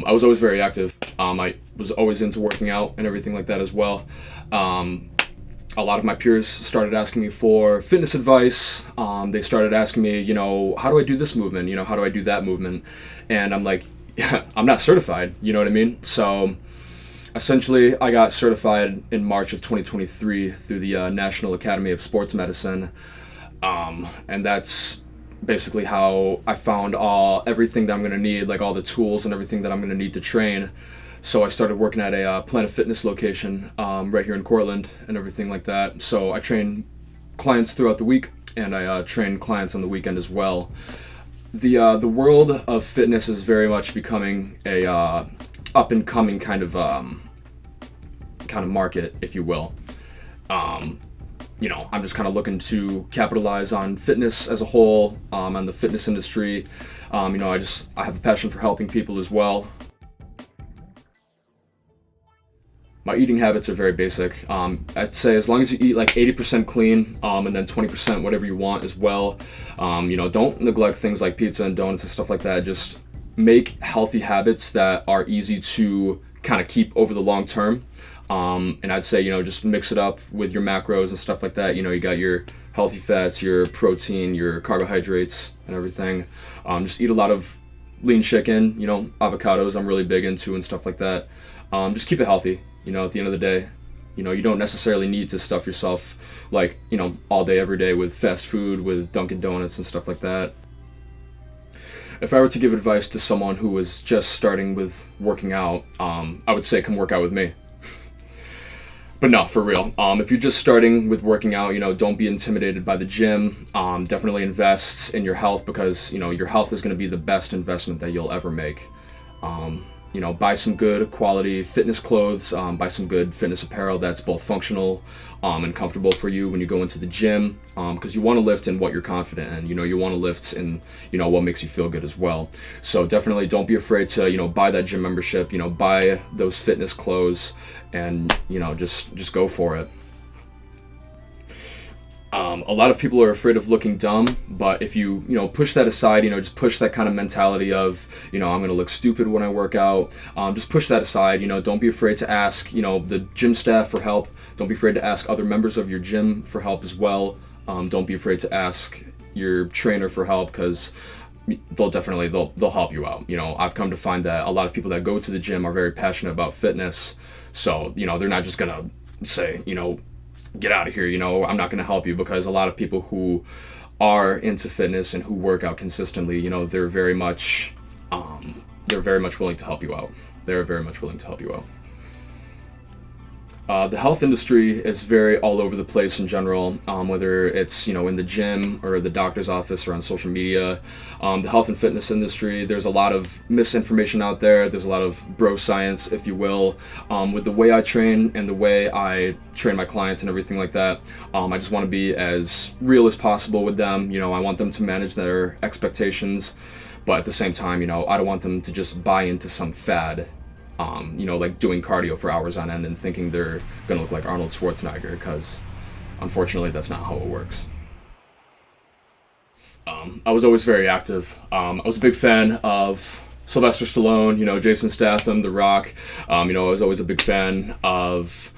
I was always very active. I was always into working out and everything like that as well. A lot of my peers started asking me for fitness advice. They started asking me, how do I do this movement? How do I do that movement? And I'm like, yeah, I'm not certified. You know what I mean? So essentially, I got certified in March of 2023 through the National Academy of Sports Medicine. And that's basically how I found everything that I'm going to need, like all the tools and everything that I'm going to need to train. So I started working at a Planet Fitness location right here in Cortland and everything like that. So I train clients throughout the week, and I train clients on the weekend as well. The world of fitness is very much becoming a up and coming kind of market, if you will. I'm just kind of looking to capitalize on fitness as a whole, on the fitness industry. I have a passion for helping people as well. My eating habits are very basic. I'd say as long as you eat like 80% clean, and then 20% whatever you want as well. Don't neglect things like pizza and donuts and stuff like that. Just make healthy habits that are easy to kind of keep over the long term. And I'd say, just mix it up with your macros and stuff like that. You got your healthy fats, your protein, your carbohydrates and everything. Just eat a lot of lean chicken, avocados I'm really big into and stuff like that. Just keep it healthy. At the end of the day, you don't necessarily need to stuff yourself like, all day, every day with fast food, with Dunkin' Donuts and stuff like that. If I were to give advice to someone who was just starting with working out, I would say come work out with me. But no, for real. If you're just starting with working out, don't be intimidated by the gym. Definitely invest in your health because, your health is going to be the best investment that you'll ever make. Buy some good quality fitness clothes, buy some good fitness apparel that's both functional and comfortable for you when you go into the gym, because you want to lift in what you're confident in. You want to lift in, what makes you feel good as well. So definitely don't be afraid to, buy that gym membership, buy those fitness clothes and, just go for it. A lot of people are afraid of looking dumb, but if you, push that aside, just push that kind of mentality of, I'm going to look stupid when I work out. Just push that aside, don't be afraid to ask, the gym staff for help. Don't be afraid to ask other members of your gym for help as well. Don't be afraid to ask your trainer for help because they'll help you out. I've come to find that a lot of people that go to the gym are very passionate about fitness. So, they're not just going to say, get out of here, I'm not going to help you, because a lot of people who are into fitness and who work out consistently, they're very much willing to help you out. They're very much willing to help you out. The health industry is very all over the place in general, whether it's, in the gym or the doctor's office or on social media. The health and fitness industry, there's a lot of misinformation out there. There's a lot of bro science, if you will. With the way I train and the way I train my clients and everything like that, I just want to be as real as possible with them. I want them to manage their expectations, but at the same time, I don't want them to just buy into some fad. Like doing cardio for hours on end and thinking they're going to look like Arnold Schwarzenegger, because unfortunately that's not how it works. I was always very active. I was a big fan of Sylvester Stallone, Jason Statham, The Rock. I was always a big fan of,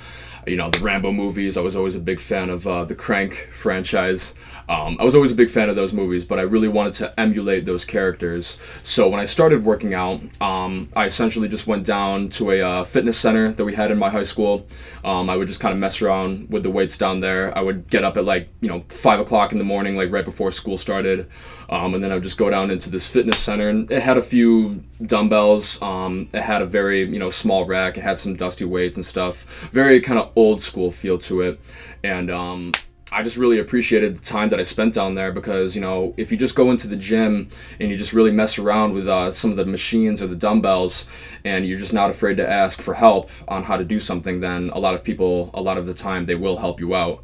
the Rambo movies. I was always a big fan of the Crank franchise. I was always a big fan of those movies, but I really wanted to emulate those characters. So when I started working out, I essentially just went down to a fitness center that we had in my high school. I would just kind of mess around with the weights down there. I would get up at 5 o'clock in the morning, right before school started. And then I would just go down into this fitness center, and it had a few dumbbells. It had a very, small rack. It had some dusty weights and stuff. Very kind of old school feel to it. And, I just really appreciated the time that I spent down there because, if you just go into the gym and you just really mess around with some of the machines or the dumbbells and you're just not afraid to ask for help on how to do something, then a lot of people, a lot of the time, they will help you out.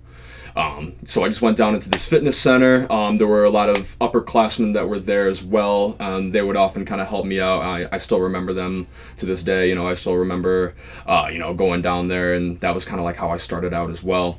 So I just went down into this fitness center. There were a lot of upperclassmen that were there as well. They would often kind of help me out. I still remember them to this day. I still remember, going down there, and that was kind of like how I started out as well.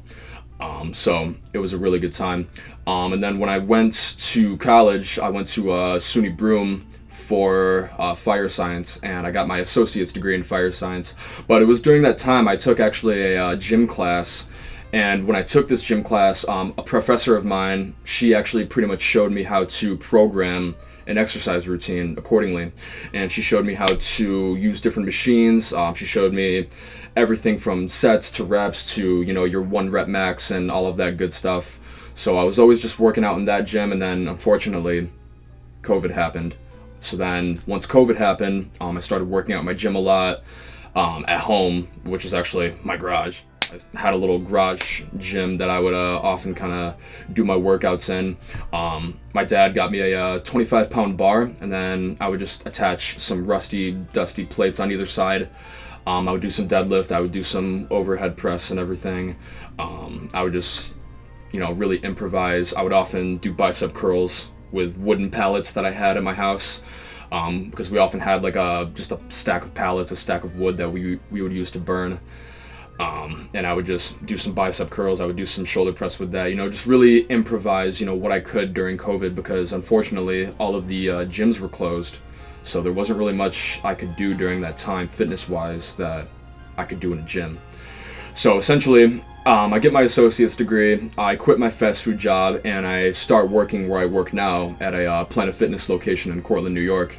So it was a really good time. And then when I went to college, I went to SUNY Broome for fire science, and I got my associate's degree in fire science. But it was during that time I took actually a gym class. And when I took this gym class, a professor of mine, she actually pretty much showed me how to program an exercise routine accordingly. And she showed me how to use different machines. She showed me everything from sets to reps to, your 1 rep max and all of that good stuff. So I was always just working out in that gym, and then unfortunately, COVID happened. So then once COVID happened, I started working out in my gym a lot at home, which is actually my garage. I had a little garage gym that I would often kind of do my workouts in. My dad got me a 25-pound bar, and then I would just attach some rusty, dusty plates on either side. I would do some deadlift. I would do some overhead press and everything. I would just, really improvise. I would often do bicep curls with wooden pallets that I had at my house. Because we often had like just a stack of pallets, a stack of wood that we would use to burn. And I would just do some bicep curls. I would do some shoulder press with that, just really improvise, what I could during COVID, because unfortunately all of the gyms were closed. So there wasn't really much I could do during that time fitness-wise that I could do in a gym. So essentially, I get my associate's degree, I quit my fast food job, and I start working where I work now at a Planet Fitness location in Cortland, New York.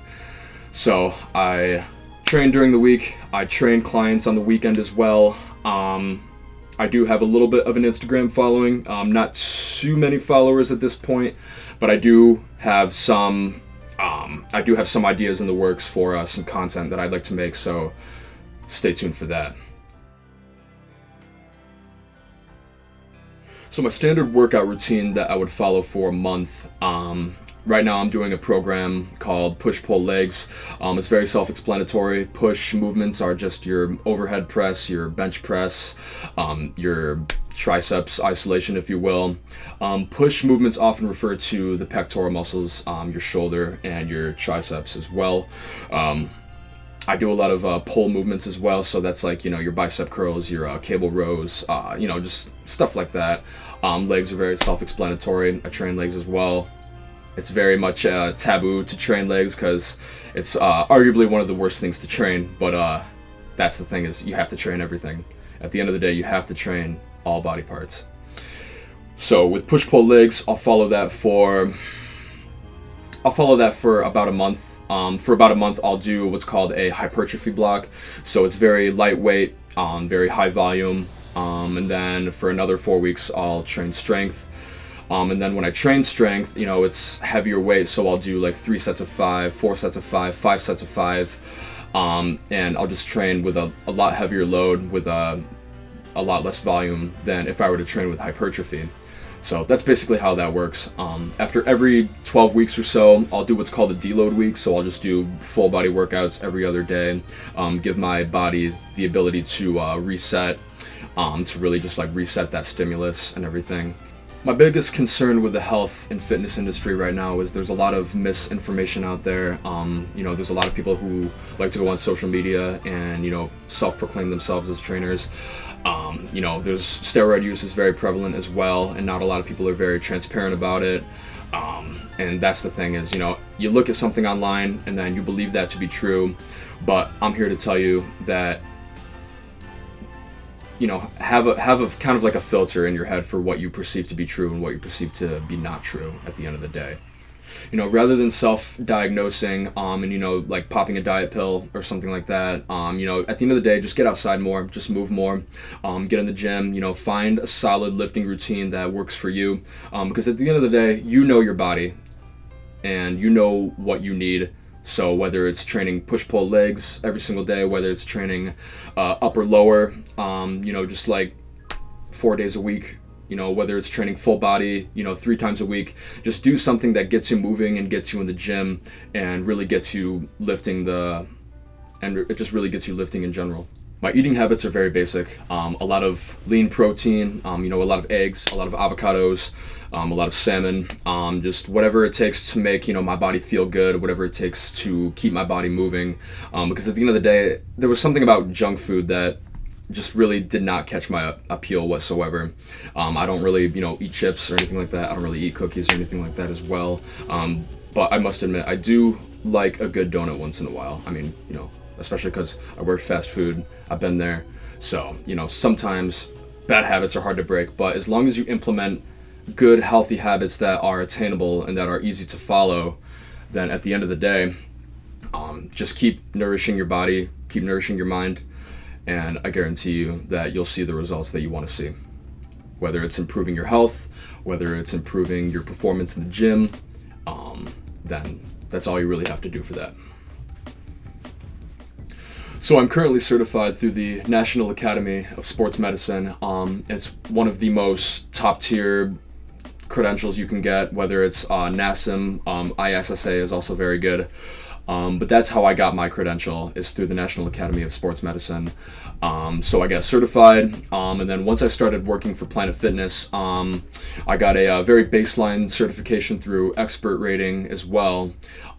So I train during the week. I train clients on the weekend as well. I do have a little bit of an Instagram following, not too many followers at this point, but I do have some ideas in the works for some content that I'd like to make, so stay tuned for that. So my standard workout routine that I would follow for a month, right now I'm doing a program called push-pull legs. It's very self-explanatory. Push movements are just your overhead press, your bench press, your triceps isolation, if you will. Push movements often refer to the pectoral muscles, your shoulder, and your triceps as well. I do a lot of pull movements as well, so that's like, your bicep curls, your cable rows, just stuff like that. Legs are very self-explanatory. I train legs as well. It's very much taboo to train legs because it's arguably one of the worst things to train, but that's the thing, is you have to train everything. At the end of the day, you have to train all body parts. So with push-pull legs, I'll follow that for about a month. For about a month, I'll do what's called a hypertrophy block. So it's very lightweight, very high volume. And then for another 4 weeks, I'll train strength. And then when I train strength, it's heavier weight. So I'll do like 3 sets of 5, 4 sets of 5, 5 sets of 5. And I'll just train with a lot heavier load with a lot less volume than if I were to train with hypertrophy. So that's basically how that works. After every 12 weeks or so, I'll do what's called a deload week. So I'll just do full body workouts every other day, give my body the ability to reset, to really just like reset that stimulus and everything. My biggest concern with the health and fitness industry right now is there's a lot of misinformation out there. There's a lot of people who like to go on social media and, self-proclaim themselves as trainers. There's steroid use is very prevalent as well, and not a lot of people are very transparent about it. And that's the thing is, you look at something online and then you believe that to be true, but I'm here to tell you that have a kind of like a filter in your head for what you perceive to be true and what you perceive to be not true at the end of the day. Rather than self-diagnosing, and, like popping a diet pill or something like that, at the end of the day, just get outside more, just move more, get in the gym, find a solid lifting routine that works for you, because at the end of the day, you know your body and you know what you need. So whether it's training push-pull legs every single day, whether it's training upper lower, just like 4 days a week, whether it's training full body, 3 times a week, just do something that gets you moving and gets you in the gym and really gets you lifting and it just really gets you lifting in general. My eating habits are very basic. A lot of lean protein, a lot of eggs, a lot of avocados, a lot of salmon, just whatever it takes to make, my body feel good, whatever it takes to keep my body moving. Because at the end of the day, there was something about junk food that just really did not catch my appeal whatsoever. I don't really, eat chips or anything like that. I don't really eat cookies or anything like that as well. But I must admit, I do like a good donut once in a while. I mean, especially because I worked fast food, I've been there. So, sometimes bad habits are hard to break, but as long as you implement good, healthy habits that are attainable and that are easy to follow, then at the end of the day, just keep nourishing your body, keep nourishing your mind, and I guarantee you that you'll see the results that you want to see. Whether it's improving your health, whether it's improving your performance in the gym, then that's all you really have to do for that. So I'm currently certified through the National Academy of Sports Medicine. It's one of the most top tier credentials you can get, whether it's NASM, ISSA is also very good. But that's how I got my credential, is through the National Academy of Sports Medicine. So I got certified, and then once I started working for Planet Fitness, I got a very baseline certification through expert rating as well.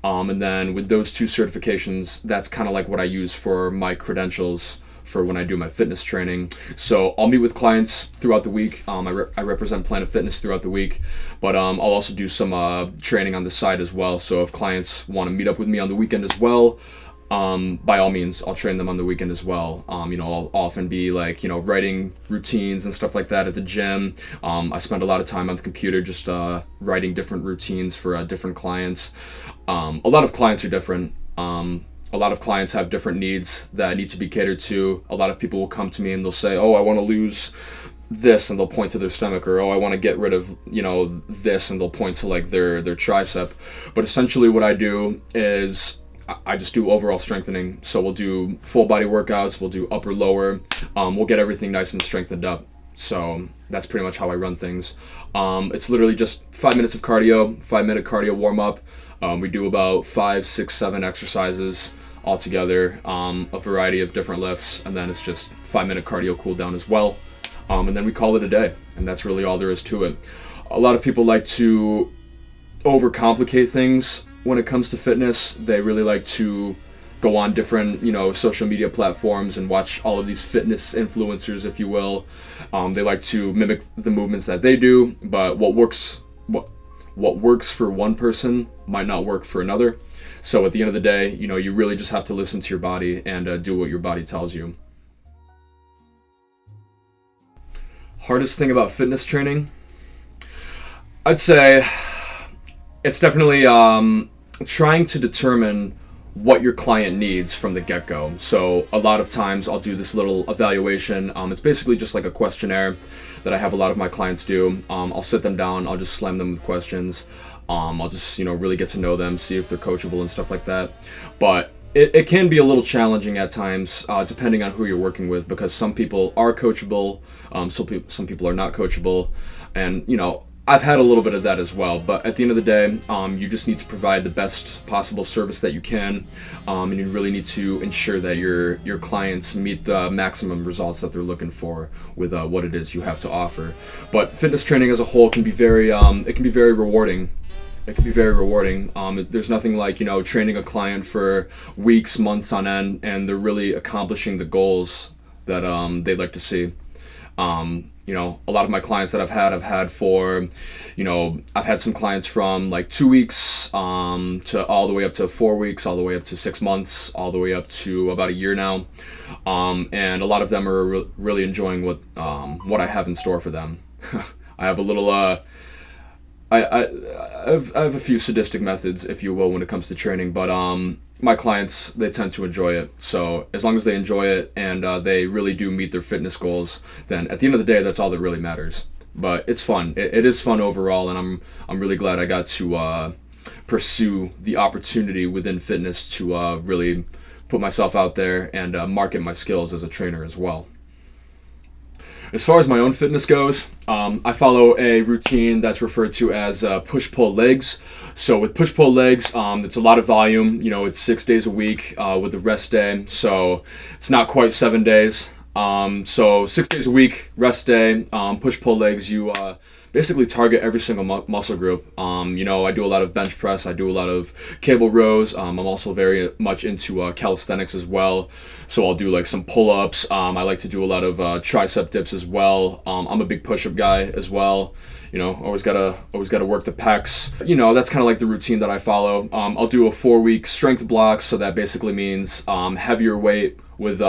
And then with those two certifications, that's kind of like what I use for my credentials for when I do my fitness training. So I'll meet with clients throughout the week. I represent Planet Fitness throughout the week, but I'll also do some training on the side as well. So if clients want to meet up with me on the weekend as well, by all means, I'll train them on the weekend as well. I'll often be writing routines and stuff like that at the gym. I spend a lot of time on the computer just writing different routines for different clients. A lot of clients are different. A lot of clients have different needs that need to be catered to. A lot of people will come to me and they'll say, oh, I want to lose this, and they'll point to their stomach, or oh, I want to get rid of this, and they'll point to their tricep. But essentially what I do is I just do overall strengthening. So we'll do full body workouts, we'll do upper lower, we'll get everything nice and strengthened up. So that's pretty much how I run things. It's literally just 5 minutes of cardio, 5-minute cardio warm up. We do about 5, 6, 7 exercises all together, a variety of different lifts, and then it's just 5-minute cardio cool down as well. And then we call it a day, and that's really all there is to it. A lot of people like to overcomplicate things when it comes to fitness. They really like to go on different, social media platforms and watch all of these fitness influencers, if you will. They like to mimic the movements that they do, but what works for one person might not work for another. So at the end of the day, you really just have to listen to your body and do what your body tells you. Hardest thing about fitness training? I'd say it's definitely trying to determine what your client needs from the get-go. So a lot of times I'll do this little evaluation. It's basically just like a questionnaire that I have a lot of my clients do. I'll sit them down, I'll just slam them with questions. I'll just, really get to know them, see if they're coachable and stuff like that. But it can be a little challenging at times, depending on who you're working with, because some people are coachable, some people are not coachable, and, I've had a little bit of that as well, but at the end of the day, you just need to provide the best possible service that you can, and you really need to ensure that your clients meet the maximum results that they're looking for with what it is you have to offer. But fitness training as a whole can be very rewarding. It can be very rewarding. There's nothing like, training a client for weeks, months on end, and they're really accomplishing the goals that they'd like to see. A lot of my clients that I've had for, I've had some clients from 2 weeks to all the way up to 4 weeks, all the way up to 6 months, all the way up to about a year now. And a lot of them are really enjoying what I have in store for them. I have a little, I have a few sadistic methods, if you will, when it comes to training, but my clients, they tend to enjoy it. So as long as they enjoy it and they really do meet their fitness goals, then at the end of the day, that's all that really matters. But it's fun. It is fun overall, and I'm really glad I got to pursue the opportunity within fitness to really put myself out there and market my skills as a trainer as well. As far as my own fitness goes, I follow a routine that's referred to as push-pull legs. So with push-pull legs, it's a lot of volume. It's 6 days a week with a rest day. So it's not quite 7 days. So 6 days a week, rest day, push-pull legs. You basically target every single muscle group. I do a lot of bench press. I do a lot of cable rows. I'm also very much into calisthenics as well. So I'll do like some pull-ups. I like to do a lot of tricep dips as well. I'm a big push-up guy as well. Always gotta work the pecs. That's kind of like the routine that I follow. I'll do a 4-week strength block. So that basically means heavier weight with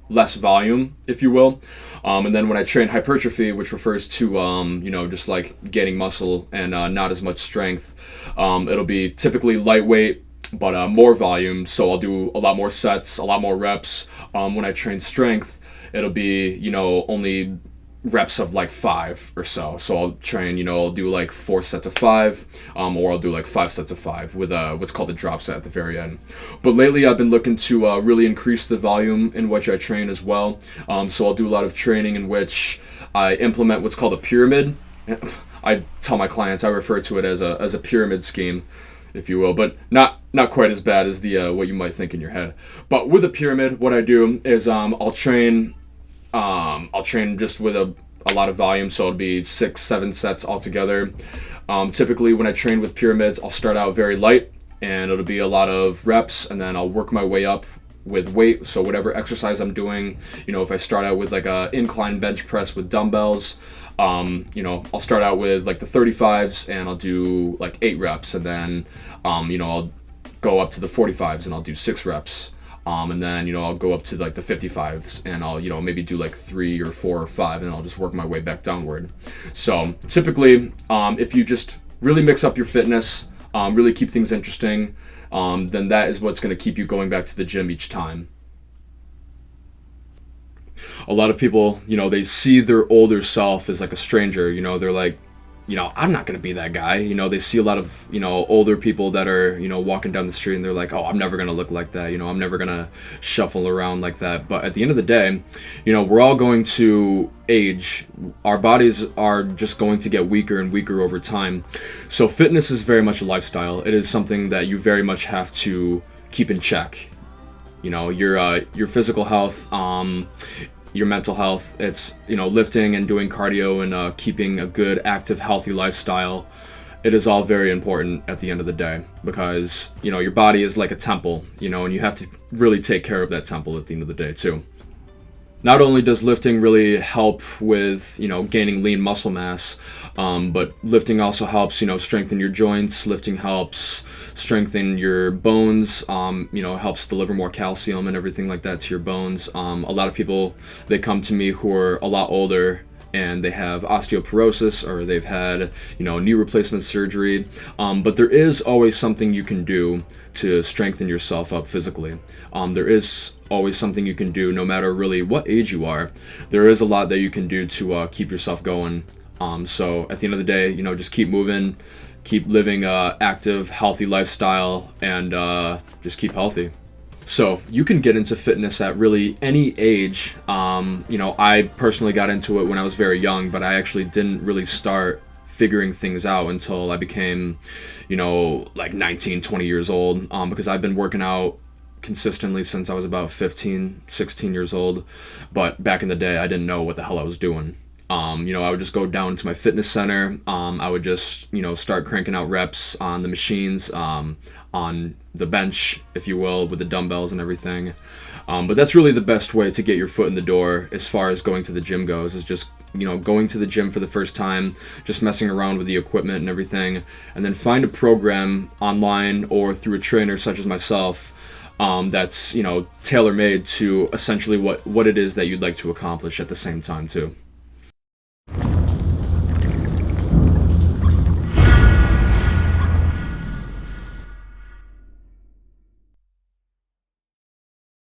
less volume, if you will. And then when I train hypertrophy, which refers to, just like gaining muscle and not as much strength, it'll be typically lightweight, but more volume. So I'll do a lot more sets, a lot more reps. When I train strength, it'll be, only reps of like 5 or so. So I'll train, I'll do like 4 sets of 5, or I'll do like 5 sets of 5 with what's called a drop set at the very end. But lately I've been looking to really increase the volume in which I train as well. So I'll do a lot of training in which I implement what's called a pyramid. I tell my clients I refer to it as a pyramid scheme, if you will, but not quite as bad as the what you might think in your head. But with a pyramid, what I do is I'll train just with a lot of volume, so it'll be 6-7 sets altogether. Typically when I train with pyramids, I'll start out very light and it'll be a lot of reps, and then I'll work my way up with weight. So whatever exercise I'm doing, if I start out with like a incline bench press with dumbbells, I'll start out with like the 35s and I'll do like 8 reps, and then I'll go up to the 45s and I'll do 6 reps. And then, I'll go up to like the 55s and I'll, maybe do like 3 or 4 or 5, and I'll just work my way back downward. So typically, if you just really mix up your fitness, really keep things interesting, then that is what's going to keep you going back to the gym each time. A lot of people, they see their older self as like a stranger. They're like, I'm not going to be that guy. They see a lot of, older people that are, walking down the street and they're like, oh, I'm never going to look like that. I'm never going to shuffle around like that. But at the end of the day, we're all going to age. Our bodies are just going to get weaker and weaker over time. So fitness is very much a lifestyle. It is something that you very much have to keep in check. Your physical health, your mental health, it's lifting and doing cardio and keeping a good, active, healthy lifestyle. It is all very important at the end of the day, because your body is like a temple, and you have to really take care of that temple at the end of the day too. Not only does lifting really help with gaining lean muscle mass, but lifting also helps strengthen your joints. Lifting helps strengthen your bones, helps deliver more calcium and everything like that to your bones. A lot of people, they come to me who are a lot older and they have osteoporosis, or they've had knee replacement surgery, but there is always something you can do to strengthen yourself up physically. There is always something you can do, no matter really what age you are. There is a lot that you can do to keep yourself going. So at the end of the day, just keep moving, keep living a active, healthy lifestyle, and just keep healthy. So you can get into fitness at really any age. I personally got into it when I was very young, but I actually didn't really start figuring things out until I became, like 19, 20 years old, because I've been working out consistently since I was about 15, 16 years old. But back in the day, I didn't know what the hell I was doing. I would just go down to my fitness center. I would just, start cranking out reps on the machines, on the bench, if you will, with the dumbbells and everything. But that's really the best way to get your foot in the door as far as going to the gym goes, is just, going to the gym for the first time, just messing around with the equipment and everything, and then find a program online or through a trainer such as myself, that's, tailor-made to essentially what it is that you'd like to accomplish at the same time too.